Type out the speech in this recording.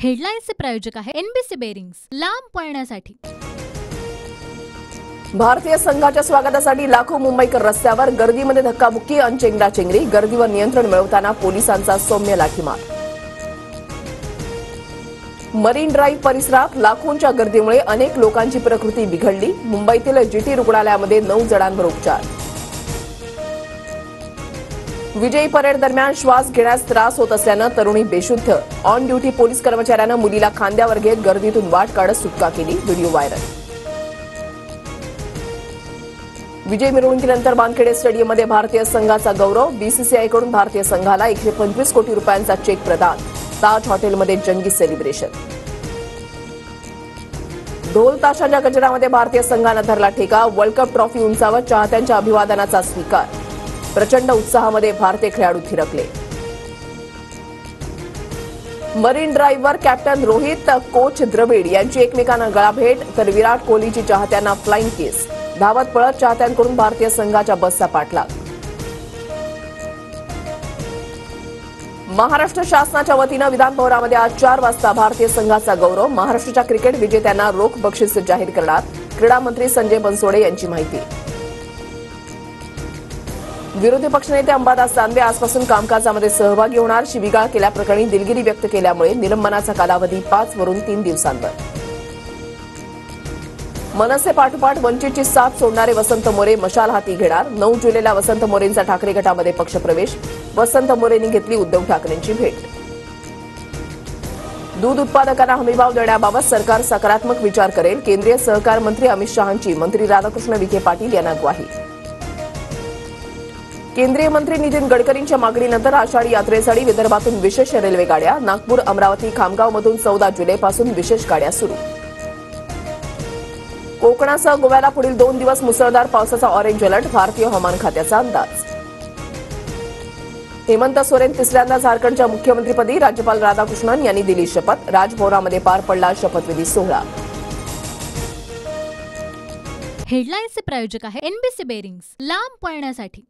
हेडलाईन्सचे प्रायोजक आहे NBC bearings, लांब पळण्यासाठी। भारतीय संघाच्या स्वागतासाठी लाखो मुंबईकर रस्त्यावर, गर्दीमध्ये धक्काबुक्की आणि चेंगराचेंगरी, गर्दीवर नियंत्रण मिळवताना पोलिसांचा सौम्य लाठीमार। मरीन ड्राईव्ह परिसरात लाखोंच्या गर्दीमुळे अनेक लोकांची प्रकृती बिघडली, मुंबईतील जीटी रुग्णालयामध्ये 9 जणांवर उपचार। विजयी परेड दरम्यान श्वास घेण्यास त्रास होत असल्यानं तरुणी बेशुद्ध, ऑन ड्युटी पोलीस कर्मचाऱ्यानं मुलीला खांद्यावर घेत गर्दीतून वाट काढत सुटका केली, व्हिडिओ व्हायरल। विजय मिरवणुकीनंतर वानखेडे स्टेडियममध्ये भारतीय संघाचा गौरव, बीसीसीआयकडून भारतीय संघाला 125 कोटी रुपयांचा चेक प्रदान, ताज हॉटेलमध्ये जंगी सेलिब्रेशन। ढोल ताशाच्या गजरामध्ये भारतीय संघानं धरला ठेका, वर्ल्ड कप ट्रॉफी उंचावर, चाहत्यांच्या अभिवादनाचा स्वीकार, प्रचंड उत्साहामध्ये भारतीय खेळाडू थिरकले। मरीन ड्राईव्हवर कॅप्टन रोहित, कोच द्रविड यांची एकमेकांना गळाभेट, तर विराट कोहलीची चाहत्यांना फ्लाइंग किस, धावत पळत चाहत्यांकडून भारतीय संघाच्या बसचा पाठलाग। महाराष्ट्र शासनाच्या वतीनं विधान भवनामध्ये आज 4 वाजता भारतीय संघाचा गौरव, महाराष्ट्राच्या क्रिकेट विजेत्यांना रोख बक्षीस जाहीर करणार, क्रीडा मंत्री संजय बनसोडे यांची माहिती। विरोधी पक्षनेते अंबादास दानवे आजपासून कामकाजामध्ये सहभागी होणार, शिवीगाळ केल्याप्रकरणी दिलगिरी व्यक्त केल्यामुळे निलंबनाचा कालावधी 5 वरून 3 दिवसांवर। मनसे पाठोपाठ वंचितची साथ सोडणारे वसंत मोरे मशाल हाती घेणार, 9 जुलैला वसंत मोरेंचा ठाकरे गटामध्ये पक्षप्रवेश, वसंत मोरेंनी घेतली उद्धव ठाकरेंची भेट। दूध उत्पादकांना हमीभाव देण्याबाबत सरकार सकारात्मक विचार करेल, केंद्रीय सहकार मंत्री अमित शहांची मंत्री राधाकृष्ण विखे पाटील यांना ग्वाही। केंद्रीय मंत्री नितीन गडकरींच्या मागणीनंतर आषाढी यात्रेसाठी विदर्भातून विशेष रेल्वे गाड्या, नागपूर, अमरावती, खामगावमधून 14 जुलैपासून विशेष गाड्या सुरू। कोकणासह गोव्याला पुढील 2 दिवस मुसळधार पावसाचा ऑरेंज अलर्ट, भारतीय हवामान खात्याचा अंदाज। हेमंत सोरेन तिसऱ्यांदा झारखंडच्या मुख्यमंत्रीपदी, राज्यपाल राधाकृष्णन यांनी दिली शपथ, राजभवनामध्ये पार पडला शपथविधी सोहळा। हेडलाईन्सचे प्रायोजक आहे एनबीसी बेरिंग्स, लांब पळण्यासाठी।